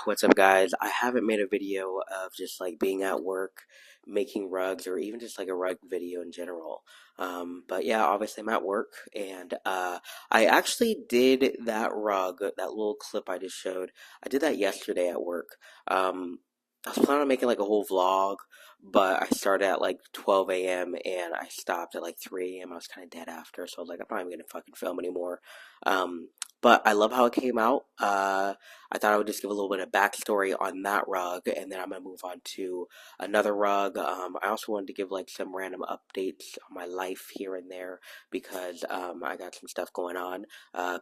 What's up, guys? I haven't made a video of just like being at work, making rugs, or even just like a rug video in general. But yeah, obviously I'm at work, and I actually did that rug, that little clip I just showed. I did that yesterday at work. I was planning on making like a whole vlog, but I started at like 12 a.m. and I stopped at like 3 a.m. I was kind of dead after, so I was like, I'm not even gonna fucking film anymore. But I love how it came out. I thought I would just give a little bit of backstory on that rug, and then I'm gonna move on to another rug. I also wanted to give like some random updates on my life here and there because I got some stuff going on.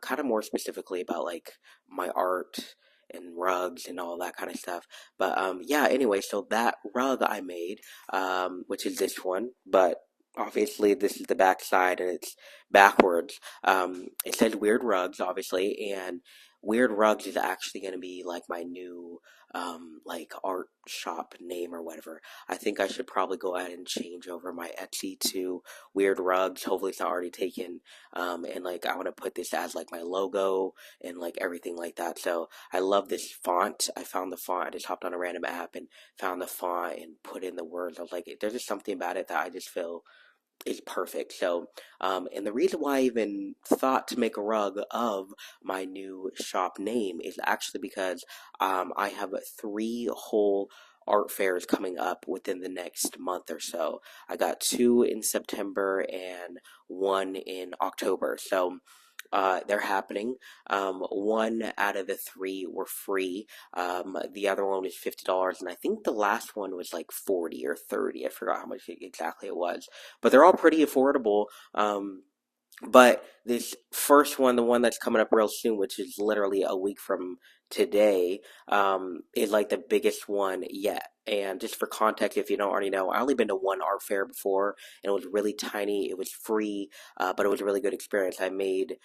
Kind of more specifically about like my art and rugs and all that kind of stuff. But yeah. Anyway, so that rug I made, which is this one, but obviously this is the back side and it's backwards. It says Weird Rugs, obviously, and Weird Rugs is actually going to be like my new like art shop name or whatever. I think I should probably go ahead and change over my Etsy to Weird Rugs. Hopefully it's not already taken. And like I want to put this as like my logo and like everything like that. So I love this font. I found the font. I just hopped on a random app and found the font and put in the words. I was like, there's just something about it that I just feel is perfect. So, and the reason why I even thought to make a rug of my new shop name is actually because I have three whole art fairs coming up within the next month or so. I got two in September and one in October. So, they're happening. One out of the three were free. The other one was $50, and I think the last one was like 40 or 30. I forgot how much exactly it was, but they're all pretty affordable. But this first one, the one that's coming up real soon, which is literally a week from today, is like the biggest one yet. And just for context, if you don't already know, I only been to one art fair before, and it was really tiny. It was free, but it was a really good experience. I made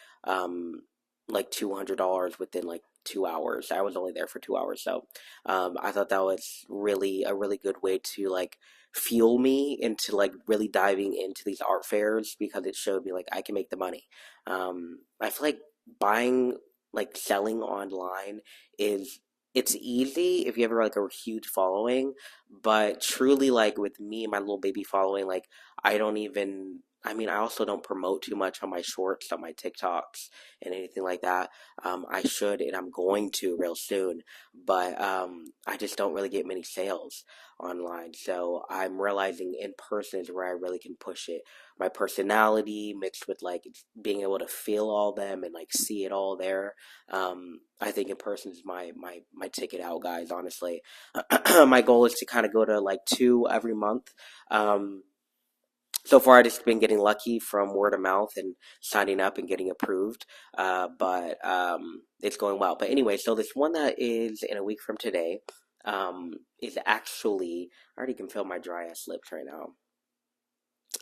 like $200 within like 2 hours. I was only there for 2 hours, so I thought that was really a really good way to like fuel me into like really diving into these art fairs because it showed me like I can make the money. I feel like buying like selling online is it's easy if you have like a huge following, but truly like with me and my little baby following, like I don't even I mean, I also don't promote too much on my shorts, on my TikToks, and anything like that. I should, and I'm going to real soon, but I just don't really get many sales online. So I'm realizing in person is where I really can push it. My personality mixed with like being able to feel all them and like see it all there. I think in person is my ticket out, guys. Honestly, my goal is to kind of go to like two every month. Um, so far, I just been getting lucky from word of mouth and signing up and getting approved. But it's going well. But anyway, so this one that is in a week from today is actually, I already can feel my dry ass lips right now.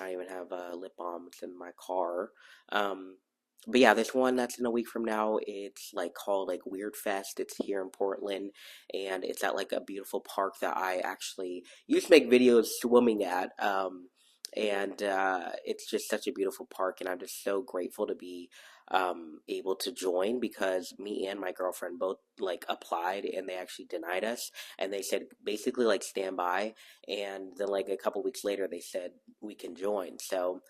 I even have lip balms in my car. Um, but yeah, this one that's in a week from now, it's like called like Weird Fest. It's here in Portland, and it's at like a beautiful park that I actually used to make videos swimming at. And it's just such a beautiful park, and I'm just so grateful to be able to join because me and my girlfriend both like applied and they actually denied us, and they said basically like stand by, and then like a couple weeks later they said we can join. So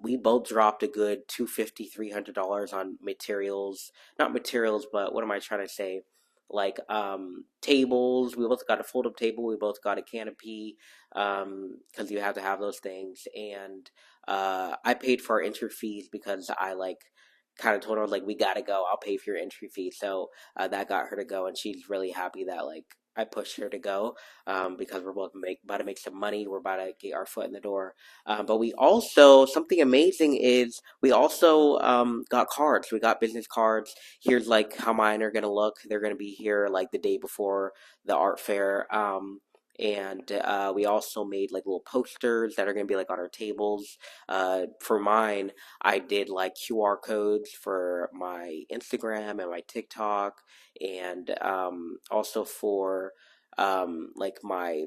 we both dropped a good $250, $300 on materials, not materials, but what am I trying to say? Like tables. We both got a fold up table. We both got a canopy because you have to have those things. And I paid for our entry fees because I like kind of told her like we gotta go. I'll pay for your entry fee. So that got her to go, and she's really happy that like I pushed her to go because we're both about to make some money. We're about to get our foot in the door. But we also, something amazing is we also got cards. We got business cards. Here's like how mine are going to look. They're going to be here like the day before the art fair. And we also made like little posters that are going to be like on our tables. For mine, I did like QR codes for my Instagram and my TikTok, and also for like my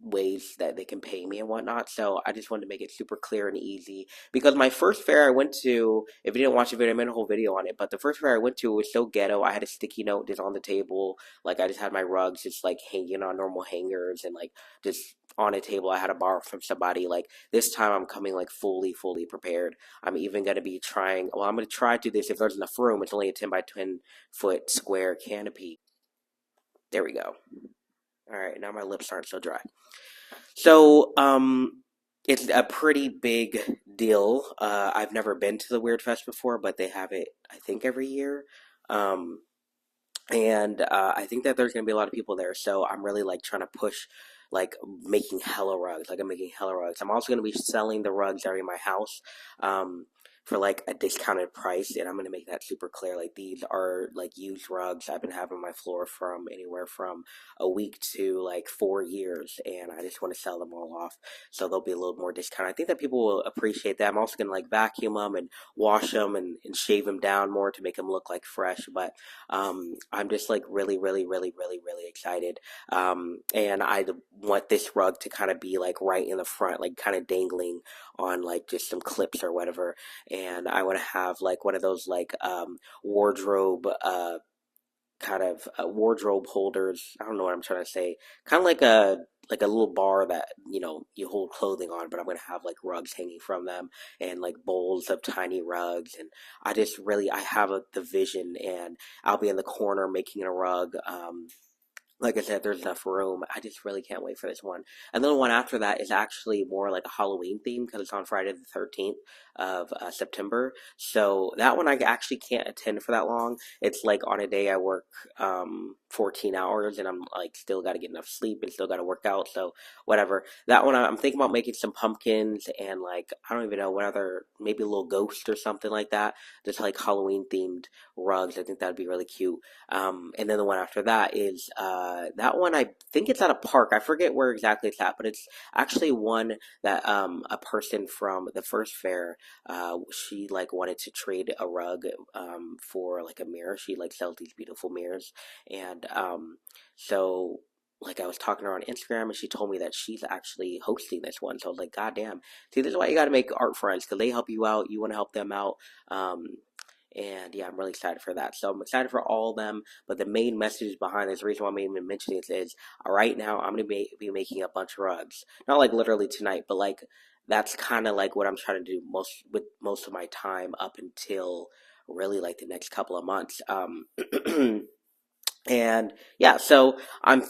ways that they can pay me and whatnot. So I just wanted to make it super clear and easy because my first fair I went to, if you didn't watch the video, I made a whole video on it. But the first fair I went to was so ghetto. I had a sticky note just on the table, like I just had my rugs just like hanging on normal hangers and like just on a table I had to borrow from somebody. Like this time I'm coming like fully prepared. I'm even gonna be trying. Well, I'm gonna try to do this if there's enough room. It's only a 10 by 10 foot square canopy. There we go. All right, now my lips aren't so dry. So, it's a pretty big deal. I've never been to the Weird Fest before, but they have it, I think, every year. Um, and I think that there's gonna be a lot of people there, so I'm really like trying to push like making hella rugs. Like I'm making hella rugs. I'm also gonna be selling the rugs that are in my house, um, for like a discounted price, and I'm gonna make that super clear. Like these are like used rugs I've been having on my floor from anywhere from a week to like 4 years, and I just want to sell them all off, so there'll be a little more discount. I think that people will appreciate that. I'm also gonna like vacuum them and wash them and shave them down more to make them look like fresh, but I'm just like really excited. And I want this rug to kind of be like right in the front, like kind of dangling on like just some clips or whatever. And I want to have like one of those like wardrobe kind of wardrobe holders. I don't know what I'm trying to say. Kind of like a little bar that you hold clothing on, but I'm gonna have like rugs hanging from them and like bowls of tiny rugs. And I have the vision, and I'll be in the corner making a rug. Like I said, there's enough room. I just really can't wait for this one. And then the one after that is actually more like a Halloween theme because it's on Friday the 13th of September. So that one I actually can't attend for that long. It's like on a day I work 14 hours and I'm like still got to get enough sleep and still got to work out. So whatever. That one I'm thinking about making some pumpkins and like I don't even know what other, maybe a little ghost or something like that. Just like Halloween themed rugs. I think that'd be really cute. And then the one after that is that one I think it's at a park. I forget where exactly it's at, but it's actually one that a person from the first fair, she like wanted to trade a rug for like a mirror. She like sells these beautiful mirrors, and so like I was talking to her on Instagram, and she told me that she's actually hosting this one. So I was like, God damn! See, this is why you got to make art friends because they help you out. You want to help them out. Um, and yeah, I'm really excited for that. So I'm excited for all of them. But the main message behind this, reason why I'm even mentioning this is, right now I'm gonna be making a bunch of rugs. Not like literally tonight, but like that's kind of like what I'm trying to do most of my time up until really like the next couple of months. And yeah, so I'm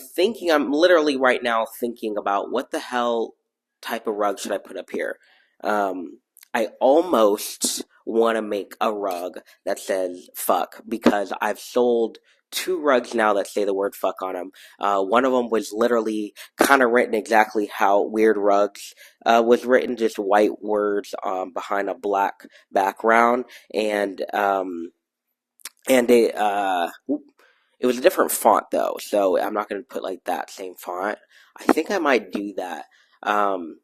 literally right now thinking about what the hell type of rug should I put up here. Um, I almost want to make a rug that says fuck because I've sold two rugs now that say the word fuck on them. One of them was literally kind of written exactly how Weird Rugs was written, just white words behind a black background, and and it was a different font though, so I'm not gonna put like that same font. I think I might do that. Um,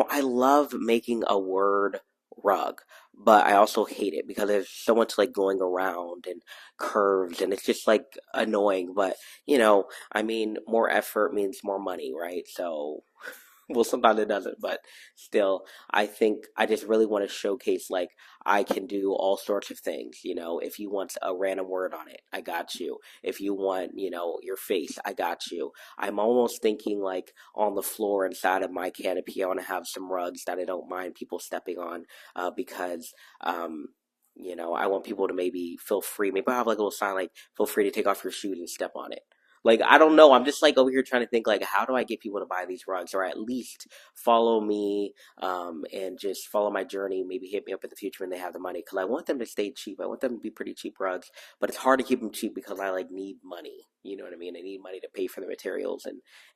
I love making a word rug, but I also hate it because there's so much like going around and curves, and it's just like annoying. But I mean, more effort means more money, right? So well, sometimes it doesn't, but still, I think I just really want to showcase like I can do all sorts of things. If you want a random word on it, I got you. If you want, your face, I got you. I'm almost thinking like on the floor inside of my canopy, I want to have some rugs that I don't mind people stepping on, because, I want people to maybe feel free. Maybe I'll have like a little sign like, feel free to take off your shoes and step on it. Like, I don't know. I'm just like over here trying to think like, how do I get people to buy these rugs or at least follow me, and just follow my journey. Maybe hit me up in the future when they have the money because I want them to stay cheap. I want them to be pretty cheap rugs, but it's hard to keep them cheap because I like need money. You know what I mean? I need money to pay for the materials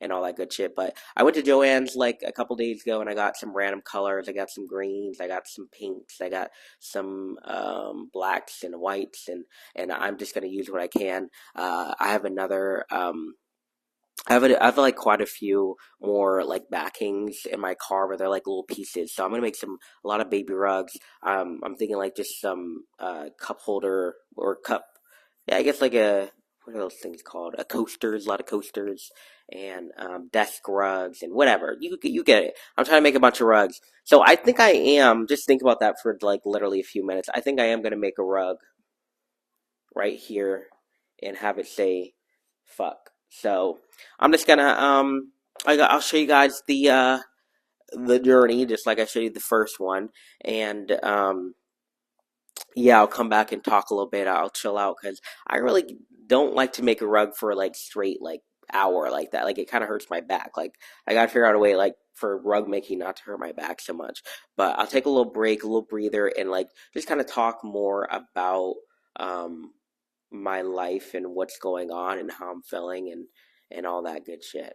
and all that good shit. But I went to Joann's like a couple days ago and I got some random colors. I got some greens. I got some pinks. I got some blacks and whites, and I'm just gonna use what I can. I have another. I have like quite a few more like backings in my car where they're like little pieces. So I'm gonna make a lot of baby rugs. I'm thinking like just some cup holder or cup. Yeah, I guess like a what are those things called? Coasters, a lot of coasters, and desk rugs and whatever. You get it. I'm trying to make a bunch of rugs. So I think I am. Just think about that for like literally a few minutes. I think I am gonna make a rug right here and have it say "fuck." So I'm just gonna I'll show you guys the journey, just like I showed you the first one, and yeah, I'll come back and talk a little bit. I'll chill out because I really don't like to make a rug for like straight like hour like that. Like it kind of hurts my back. Like I gotta figure out a way like for rug making not to hurt my back so much. But I'll take a little break, a little breather, and like just kind of talk more about um my life and what's going on and how I'm feeling and all that good shit.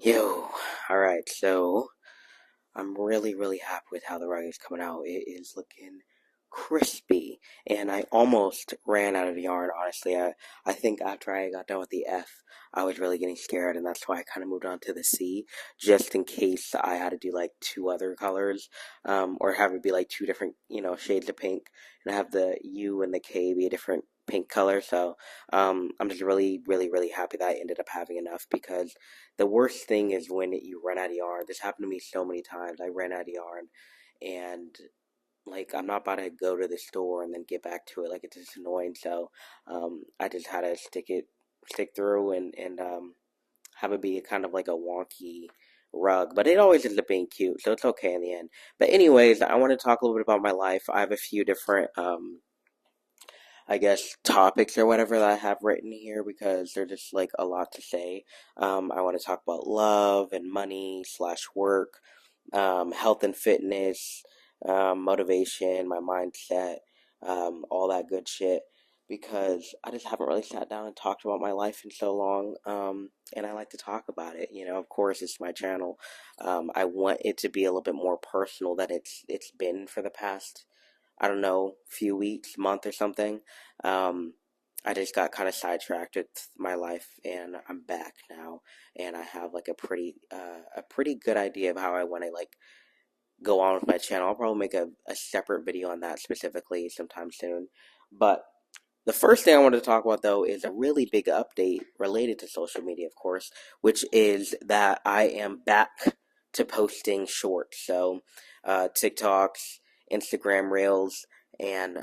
Yo, all right, so I'm really, really happy with how the rug is coming out. It is looking crispy, and I almost ran out of yarn, honestly. I think after I got done with the F, I was really getting scared, and that's why I kind of moved on to the C, just in case I had to do like two other colors, or have it be like two different, shades of pink, and have the U and the K be a different pink color. So, I'm just really, really, really happy that I ended up having enough because the worst thing is when you run out of yarn. This happened to me so many times. I ran out of yarn, and like I'm not about to go to the store and then get back to it. Like it's just annoying. So I just had to stick through and have it be kind of like a wonky rug. But it always ends up being cute, so it's okay in the end. But anyways, I want to talk a little bit about my life. I have a few different I guess topics or whatever that I have written here because there's just like a lot to say. I want to talk about love and money slash work, health and fitness, motivation, my mindset, all that good shit. Because I just haven't really sat down and talked about my life in so long, and I like to talk about it. Of course, it's my channel. I want it to be a little bit more personal than it's been for the past, I don't know, few weeks, month or something. Um, I just got kind of sidetracked with my life, and I'm back now, and I have like a pretty good idea of how I want to like go on with my channel. I'll probably make a separate video on that specifically sometime soon, but the first thing I wanted to talk about, though, is a really big update related to social media, of course, which is that I am back to posting shorts. So, TikToks, Instagram Reels, and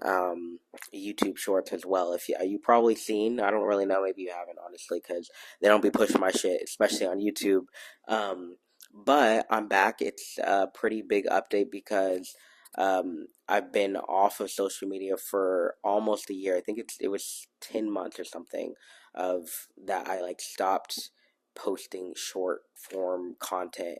YouTube Shorts as well. If you probably seen, I don't really know, maybe you haven't, honestly, because they don't be pushing my shit, especially on YouTube. Um, But I'm back. It's a pretty big update because I've been off of social media for almost a year. I think it was 10 months or something of that I like stopped posting short form content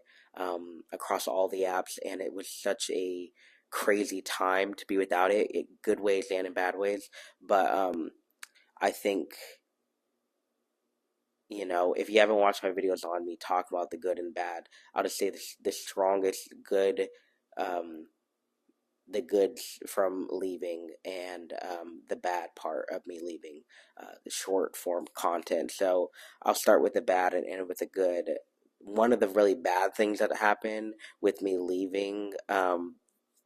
across all the apps, and it was such a crazy time to be without it, in good ways and in bad ways. But I think, if you haven't watched my videos on me talk about the good and bad, I'll just say the strongest good, um, the goods from leaving, and the bad part of me leaving, the short form content. So I'll start with the bad and end with the good. One of the really bad things that happened with me leaving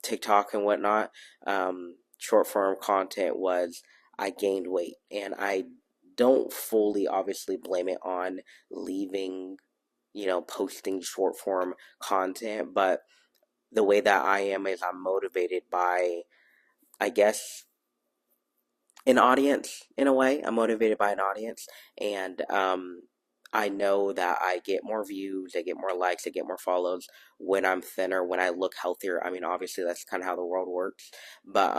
TikTok and whatnot, short form content, was I gained weight. And I don't fully obviously blame it on leaving, posting short form content, but the way that I am is I'm motivated by, I guess, an audience in a way. I'm motivated by an audience, and I know that I get more views, I get more likes, I get more follows when I'm thinner, when I look healthier. I mean, obviously that's kind of how the world works, but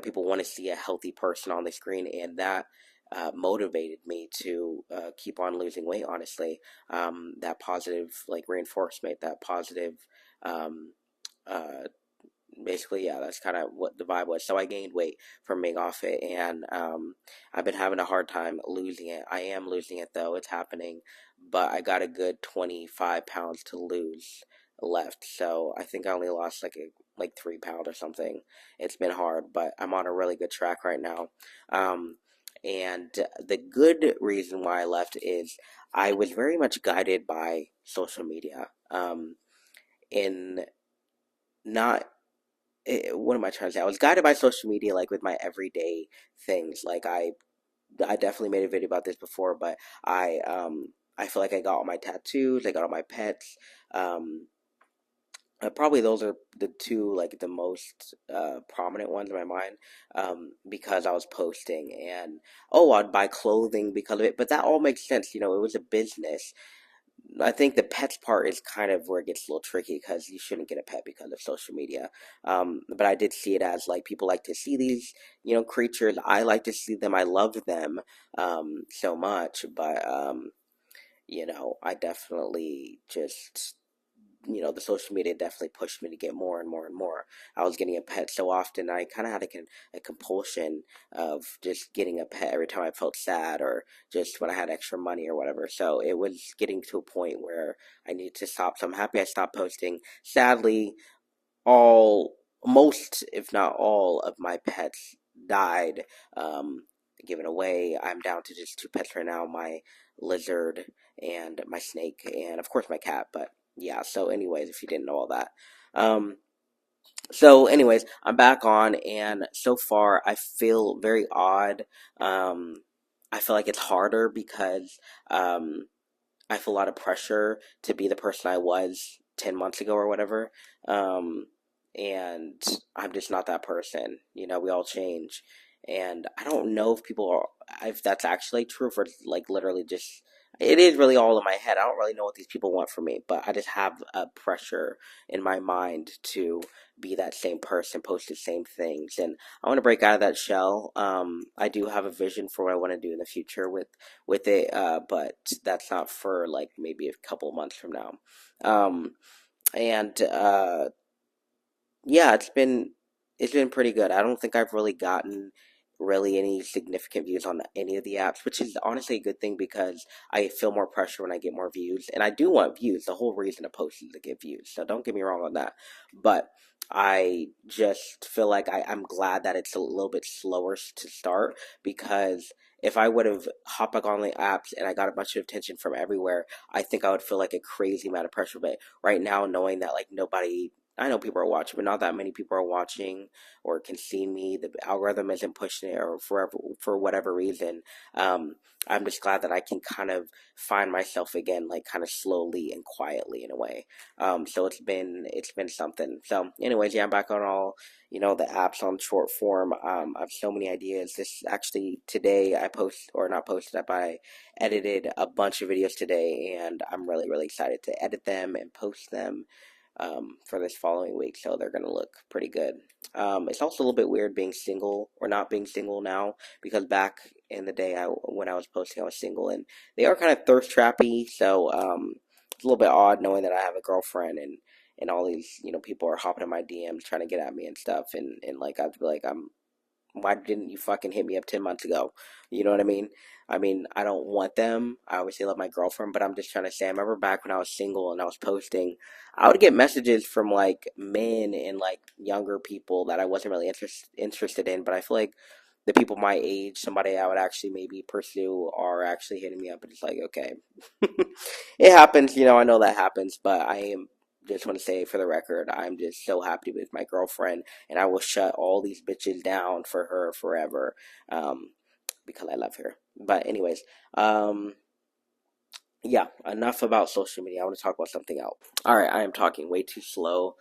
people want to see a healthy person on the screen, and that motivated me to keep on losing weight. Honestly, that positive like reinforcement, that positive. Um, uh, Basically, yeah, that's kind of what the vibe was. So I gained weight from being off it, and I've been having a hard time losing it. I am losing it though; it's happening, but I got a good 25 pounds to lose left. So I think I only lost like 3 pounds or something. It's been hard, but I'm on a really good track right now. And the good reason why I left is I was very much guided by social media. In not what am I trying to say? I was guided by social media, like with my everyday things. Like I definitely made a video about this before, but I feel like I got all my tattoos, I got all my pets. Um, Probably those are the two like the most prominent ones in my mind, because I was posting, and oh, I'd buy clothing because of it. But that all makes sense. It was a business. I think the pets part is kind of where it gets a little tricky because you shouldn't get a pet because of social media. But I did see it as like people like to see these, creatures. I like to see them. I love them so much. But, I definitely just, the social media definitely pushed me to get more and more and more. I was getting a pet so often, I kind of had a compulsion of just getting a pet every time I felt sad, or just when I had extra money or whatever. So it was getting to a point where I needed to stop. So I'm happy I stopped posting. Sadly, most, if not all, of my pets died, given away. I'm down to just two pets right now: my lizard and my snake, and of course my cat. But yeah, so anyways, if you didn't know all that. Um, so anyways, I'm back on, and so far I feel very odd. I feel like it's harder because um, I feel a lot of pressure to be the person I was 10 months ago or whatever. Um, and I'm just not that person. We all change. And I don't know if that's actually true, if it's like literally just, it is really all in my head. I don't really know what these people want from me, but I just have a pressure in my mind to be that same person, post the same things. And I want to break out of that shell. I do have a vision for what I want to do in the future with it, but that's not for like maybe a couple months from now. Um, and Yeah, it's been pretty good. I don't think I've really gotten really any significant views on any of the apps, which is honestly a good thing because I feel more pressure when I get more views, and I do want views. The whole reason to post is to get views, so don't get me wrong on that. But I just feel like I'm glad that it's a little bit slower to start, because if I would have hopped back on the apps and I got a bunch of attention from everywhere, I think I would feel like a crazy amount of pressure. But right now, knowing that like nobody I know people are watching, but not that many people are watching or can see me. The algorithm isn't pushing it, or for whatever reason. Um, I'm just glad that I can kind of find myself again, like kind of slowly and quietly in a way. So it's been something. So, anyways, yeah, I'm back on all the apps on short form. I have so many ideas. This actually today I post or not posted, but I edited a bunch of videos today, and I'm really really excited to edit them and post them for this following week, so they're gonna look pretty good. It's also a little bit weird being single or not being single now, because back in the day, when I was posting, I was single, and they are kind of thirst trappy. So it's a little bit odd knowing that I have a girlfriend, and all these people are hopping in my DMs trying to get at me and stuff, and like I'd be like, why didn't you fucking hit me up 10 months ago? You know what I mean? I mean, I don't want them. I obviously love my girlfriend, but I'm just trying to say, I remember back when I was single and I was posting, I would get messages from like men and like younger people that I wasn't really interested in, but I feel like the people my age, somebody I would actually maybe pursue, are actually hitting me up, and it's like, okay, it happens, I know that happens, but I am just want to say for the record, I'm just so happy with my girlfriend, and I will shut all these bitches down for her forever, um, because I love her. But anyways, um, yeah, enough about social media. I want to talk about something else. All right, I am talking way too slow.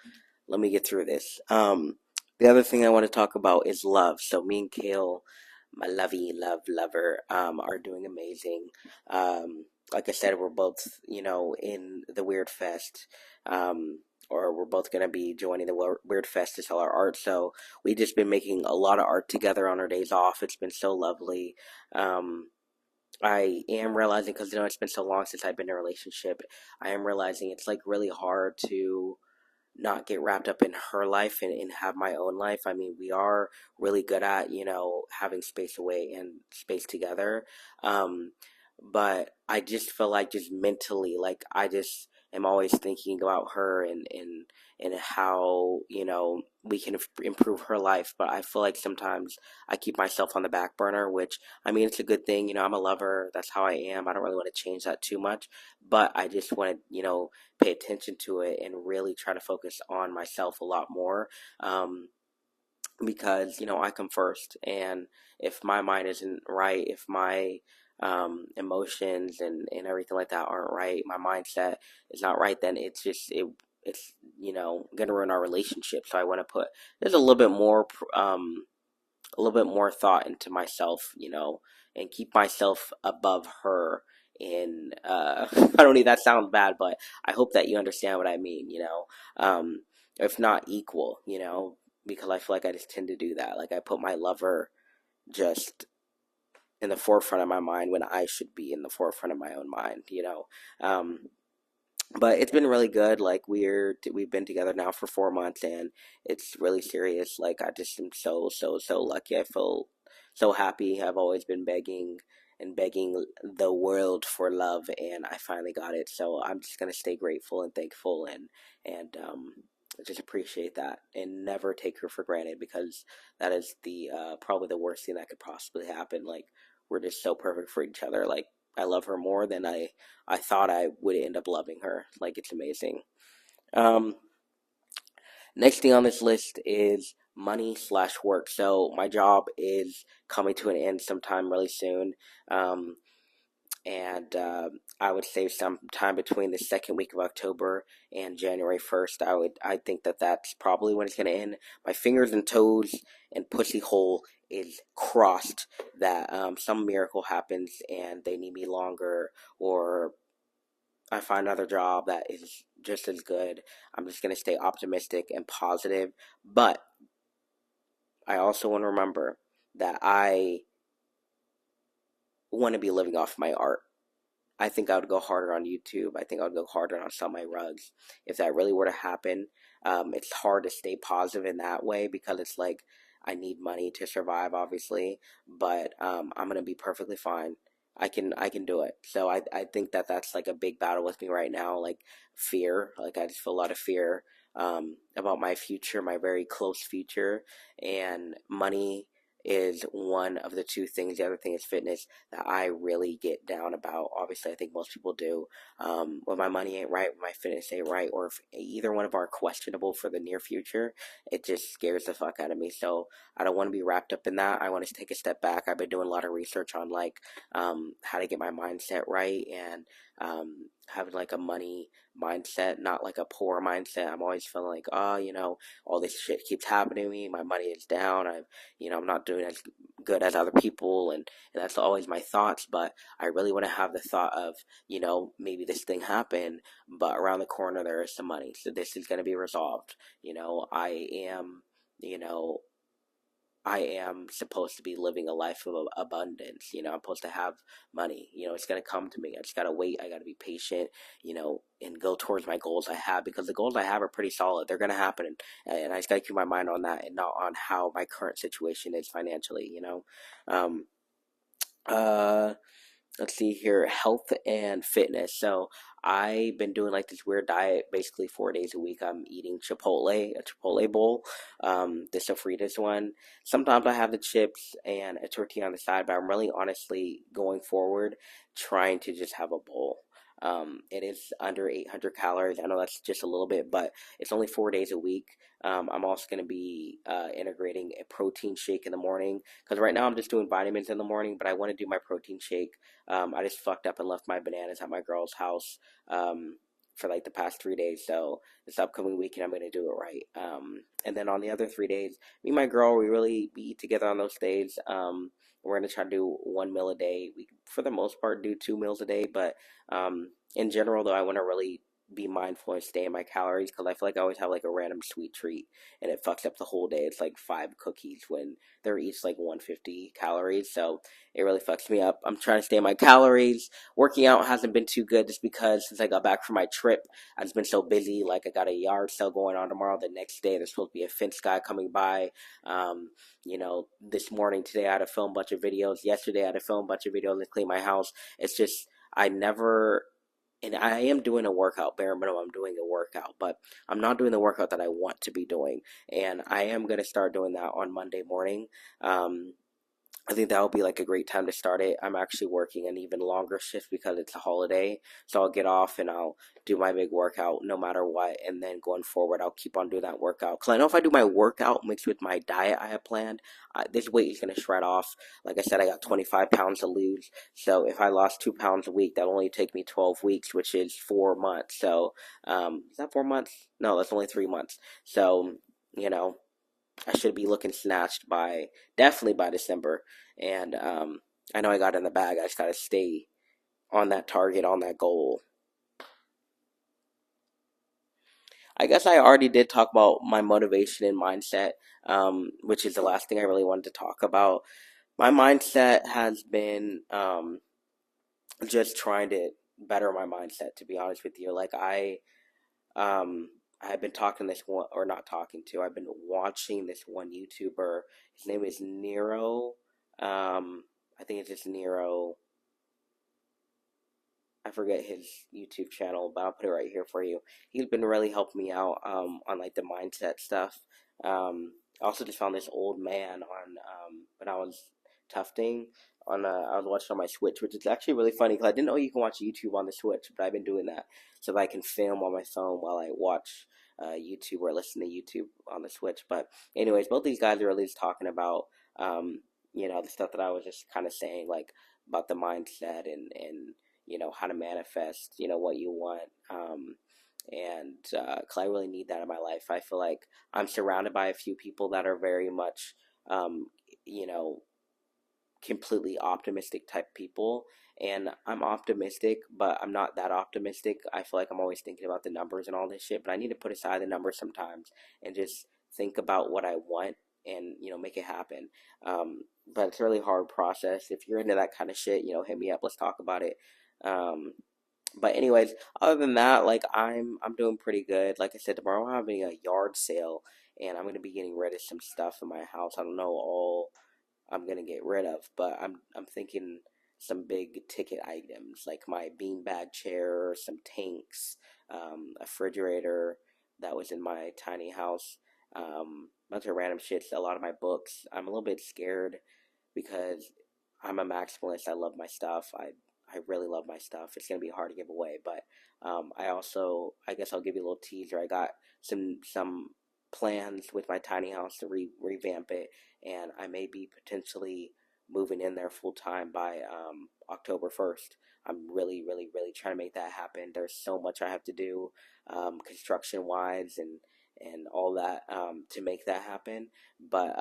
Let me get through this. The other thing I want to talk about is love. So me and Kale, my lover, are doing amazing. Like I said, we're both, in the Weird Fest, or we're both gonna be joining the Weird Fest to sell our art. So we just been making a lot of art together on our days off. It's been so lovely. I am realizing, because it's been so long since I've been in a relationship. I am realizing it's like really hard to not get wrapped up in her life, and have my own life. I mean, we are really good at, having space away and space together. Um, but I just feel like, just mentally, like I just am always thinking about her, and how, we can improve her life. But I feel like sometimes I keep myself on the back burner, which, I mean, it's a good thing. I'm a lover. That's how I am. I don't really want to change that too much, but I just want to, pay attention to it and really try to focus on myself a lot more, because I come first, and if my mind isn't right, if my emotions and everything like that aren't right, my mindset is not right, then it's gonna ruin our relationship. So I want to put there's a little bit more thought into myself, and keep myself above her. And I don't need that sounds bad, but I hope that you understand what I mean, um, if not equal, because I feel like I just tend to do that. Like I put my lover just in the forefront of my mind when I should be in the forefront of my own mind. Um, but it's been really good. Like we've been together now for 4 months, and it's really serious. Like I just am so lucky. I feel so happy. I've always been begging and begging the world for love, and I finally got it. So I'm just gonna stay grateful and thankful, and just appreciate that, and never take her for granted, because that is the probably the worst thing that could possibly happen. Like we're just so perfect for each other. Like I love her more than I thought I would end up loving her. Like it's amazing. Um, Next thing on this list is money/work. So my job is coming to an end sometime really soon. Um, and I would say sometime between the second week of October and January 1st. I think that that's probably when it's gonna end. My fingers and toes and pussy hole is crossed that some miracle happens and they need me longer, or I find another job that is just as good. I'm just gonna stay optimistic and positive, but I also want to remember that I want to be living off my art. I think I would go harder on YouTube. I think I would go harder on some of my rugs. If that really were to happen, it's hard to stay positive in that way, because it's like I need money to survive, obviously, but I'm gonna be perfectly fine. I can do it. So I think that that's like a big battle with me right now, like fear. Like I just feel a lot of fear about my future, my very close future, and money. is one of the two things. The other thing is fitness that I really get down about. Obviously, I think most people do. When my money ain't right, when my fitness ain't right, or if either one of them are questionable for the near future, it just scares the fuck out of me. So I don't want to be wrapped up in that. I want to take a step back. I've been doing a lot of research on like how to get my mindset right and having like a money mindset, not like a poor mindset. I'm always feeling like, oh, all this shit keeps happening to me. My money is down. I'm not doing as good as other people, and that's always my thoughts. But I really want to have the thought of, maybe this thing happened, but around the corner there is some money, so this is going to be resolved. You know, I am supposed to be living a life of abundance. I'm supposed to have money. It's going to come to me. I just got to wait. I got to be patient, and go towards my goals I have, because the goals I have are pretty solid. They're going to happen. And I just got to keep my mind on that and not on how my current situation is financially. Um, uh, let's see here, health and fitness. So I've been doing like this weird diet basically 4 days a week. I'm eating a Chipotle bowl, the sofritas one. Sometimes I have the chips and a tortilla on the side, but I'm really honestly going forward trying to just have a bowl. It is under 800 calories. I know that's just a little bit, but it's only 4 days a week. I'm also going to be integrating a protein shake in the morning, because right now I'm just doing vitamins in the morning, but I want to do my protein shake. I just fucked up and left my bananas at my girl's house for like the past 3 days. So this upcoming weekend, I'm going to do it right. And then on the other 3 days, me and my girl, we eat together on those days. We're going to try to do 1 meal a day. We, for the most part, do 2 meals a day. But in general, though, I want to really be mindful and stay in my calories, because I feel like I always have like a random sweet treat and it fucks up the whole day. It's like 5 cookies when they're each like 150 calories. So it really fucks me up. I'm trying to stay in my calories. Working out hasn't been too good just because since I got back from my trip, I've just been so busy. Like I got a yard sale going on tomorrow. The next day, there's supposed to be a fence guy coming by. This morning, today, I had to film a bunch of videos. Yesterday, I had to film a bunch of videos and clean my house. It's just, and I am doing a workout, bare minimum, I'm doing a workout, but I'm not doing the workout that I want to be doing. And I am going to start doing that on Monday morning. Um, I think that would be like a great time to start it. I'm actually working an even longer shift because it's a holiday. So I'll get off and I'll do my big workout no matter what. And then going forward, I'll keep on doing that workout. Because I know if I do my workout mixed with my diet I have planned, this weight is going to shred off. Like I said, I got 25 pounds to lose. So if I lost 2 pounds a week, that'll only take me 12 weeks, which is 4 months. So is that 4 months? No, that's only 3 months. So, you know. I should be looking snatched by definitely by December. And I know I got it in the bag. I just gotta stay on that target, on that goal. I guess I already did talk about my motivation and mindset, which is the last thing I really wanted to talk about. My mindset has been just trying to better my mindset. To be honest with you, like Um, I've been talking to this one, or not talking to, I've been watching this one YouTuber. His name is Nero. I think it's just Nero. I forget his YouTube channel, but I'll put it right here for you. He's been really helping me out on like the mindset stuff. I also just found this old man on when I was tufting on I was watching on my Switch, which is actually really funny because I didn't know you can watch YouTube on the Switch, but I've been doing that so that I can film on my phone while I watch YouTube or listen to YouTube on the Switch. But anyways, both these guys are really just talking about the stuff that I was just kind of saying, like about the mindset and how to manifest, what you want. And because I really need that in my life. I feel like I'm surrounded by a few people that are very much, you know, completely optimistic type people. And I'm optimistic, but I'm not that optimistic. I feel like I'm always thinking about the numbers and all this shit, but I need to put aside the numbers sometimes and just think about what I want and, make it happen. But it's a really hard process. If you're into that kind of shit, hit me up. Let's talk about it. Um, but anyways, other than that, like I'm doing pretty good. Like I said, tomorrow I'm having a yard sale and I'm gonna be getting rid of some stuff in my house. I don't know all I'm gonna get rid of, but I'm thinking some big ticket items like my beanbag chair, some tanks, a refrigerator that was in my tiny house, bunch of random shits, a lot of my books. I'm a little bit scared because I'm a maximalist. I love my stuff. I really love my stuff. It's gonna be hard to give away, but I guess I'll give you a little teaser. I got some plans with my tiny house to revamp it, and I may be potentially moving in there full time by October 1st. I'm really, really, really trying to make that happen. There's so much I have to do, construction wise and all that, to make that happen. But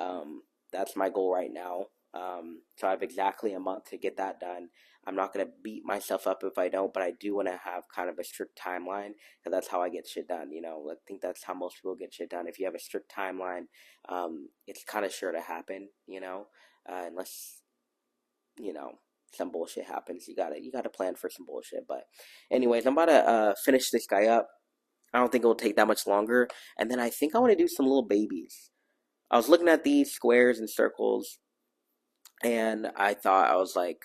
that's my goal right now. So I have exactly a month to get that done. I'm not going to beat myself up if I don't, but I do want to have kind of a strict timeline because that's how I get shit done. I think that's how most people get shit done. If you have a strict timeline, it's kind of sure to happen, unless, you know, some bullshit happens. You gotta plan for some bullshit. But anyways, I'm about to finish this guy up. I don't think it will take that much longer. And then I think I want to do some little babies. I was looking at these squares and circles, and I was like,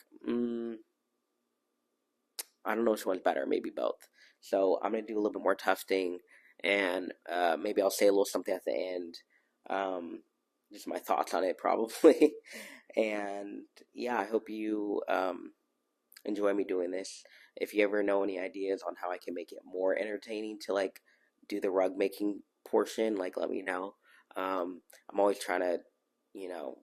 I don't know which one's better. Maybe both. So I'm gonna do a little bit more tufting, and maybe I'll say a little something at the end. Um, just my thoughts on it, probably. And yeah, I hope you enjoy me doing this. If you ever know any ideas on how I can make it more entertaining to like do the rug making portion, like let me know. I'm always trying to, you know,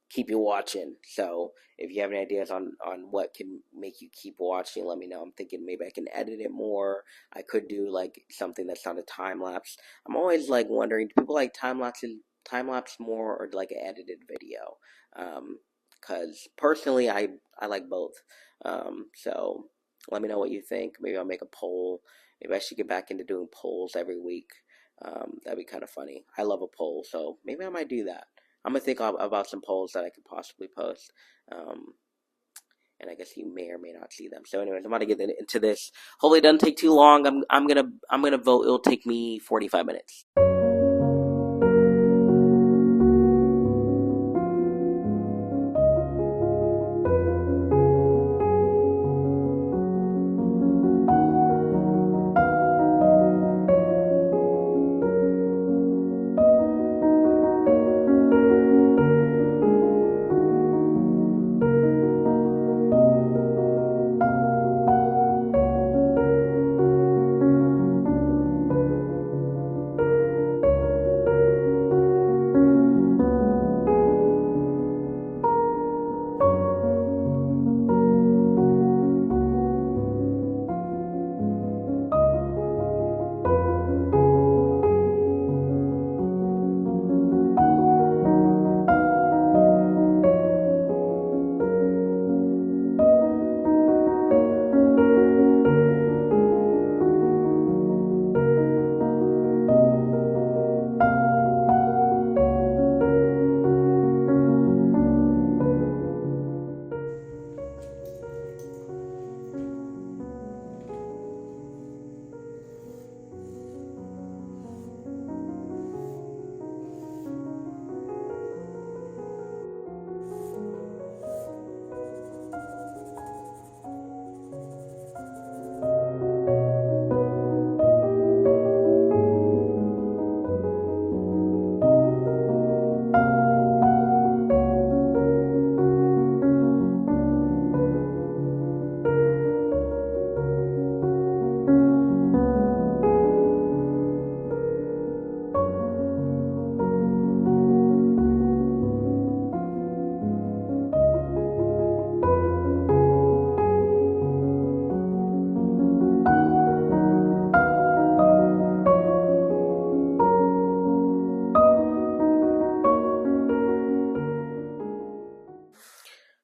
keep you watching. So if you have any ideas on what can make you keep watching, let me know. I'm thinking maybe I can edit it more. I could do like something that's not a time lapse. I'm always like wondering, do people like time lapse more or like an edited video? Because personally, I like both. So let me know what you think. Maybe I'll make a poll. Maybe I should get back into doing polls every week. That'd be kind of funny. I love a poll, so maybe I might do that. I'm gonna think about some polls that I could possibly post, um, and I guess you may or may not see them. So, anyways, I'm about to get into this. Hopefully, it doesn't take too long. I'm gonna vote. It'll take me 45 minutes.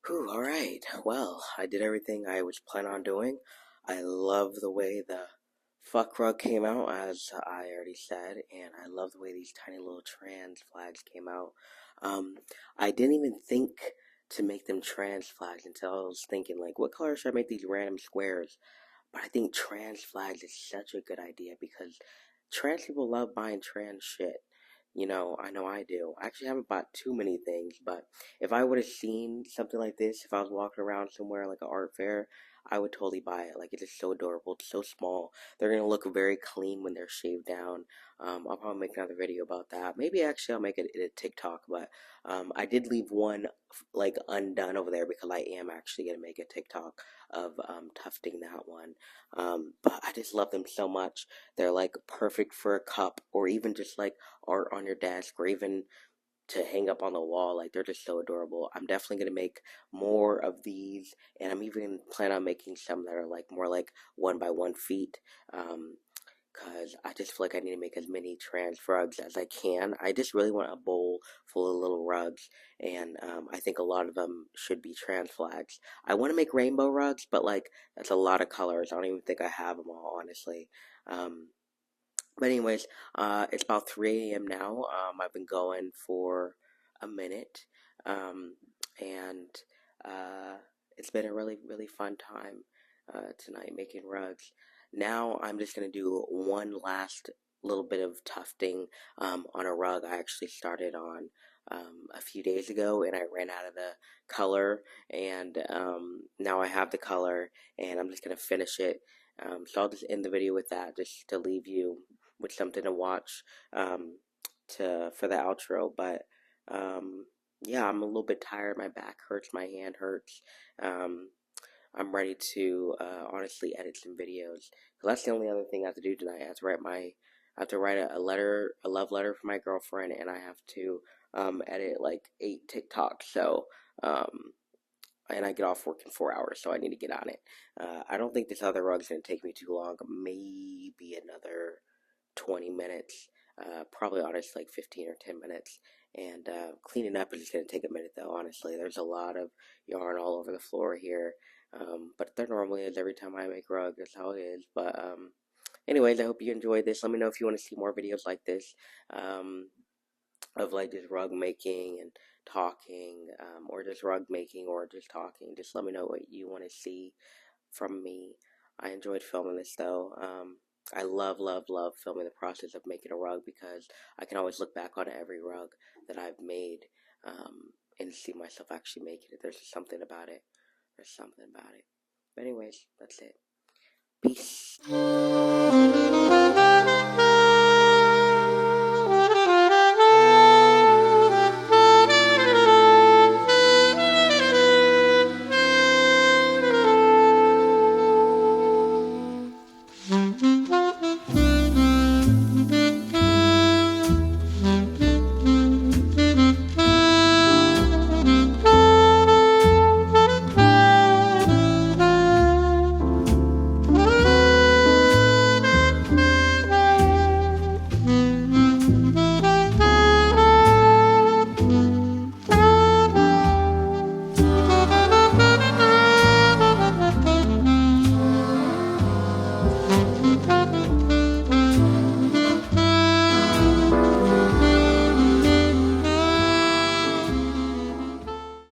Whew, all right. Well, I did everything I was planning on doing. I love the way the fuck rug came out, as I already said, and I love the way these tiny little trans flags came out. Um, I didn't even think to make them trans flags until I was thinking, like, what color should I make these random squares? But I think trans flags is such a good idea because trans people love buying trans shit. I know I do. I actually haven't bought too many things, but if I would have seen something like this, if I was walking around somewhere like an art fair, I would totally buy it. Like, it is so adorable. It's so small. They're gonna look very clean when they're shaved down. I'll probably make another video about that. Maybe actually I'll make it a TikTok, but I did leave one like undone over there because I am actually gonna make a TikTok of tufting that one. But I just love them so much. They're like perfect for a cup or even just like art on your desk or even to hang up on the wall. Like, they're just so adorable. I'm definitely gonna make more of these, and I'm even plan on making some that are like more like 1 by 1 feet. Cause I just feel like I need to make as many trans rugs as I can. I just really want a bowl full of little rugs, and I think a lot of them should be trans flags. I want to make rainbow rugs, but like that's a lot of colors. I don't even think I have them all, honestly. Um, but anyways, it's about 3 a.m. now. I've been going for a minute, um, and uh, it's been a really, really fun time tonight making rugs. Now I'm just gonna do one last little bit of tufting on a rug I actually started on a few days ago, and I ran out of the color, and now I have the color, and I'm just gonna finish it. So I'll just end the video with that, just to leave you with something to watch for the outro. But yeah, I'm a little bit tired. My back hurts, my hand hurts. Um, I'm ready to honestly edit some videos. So that's the only other thing I have to do tonight. I have to write a letter, a love letter for my girlfriend, and I have to edit like 8 TikToks. So and I get off work in 4 hours, so I need to get on it. I don't think this other rug's gonna take me too long. Maybe another 20 minutes. Probably honestly like 15 or 10 minutes. And cleaning up is just going to take a minute though, honestly. There's a lot of yarn all over the floor here. But there normally is every time I make rug. That's how it is. But anyways, I hope you enjoyed this. Let me know if you want to see more videos like this. Of like just rug making and talking, or just rug making or just talking. Just let me know what you want to see from me. I enjoyed filming this though. I love, love, love filming the process of making a rug because I can always look back on every rug that I've made and see myself actually making it. There's just something about it. There's something about it. But anyways, that's it. Peace.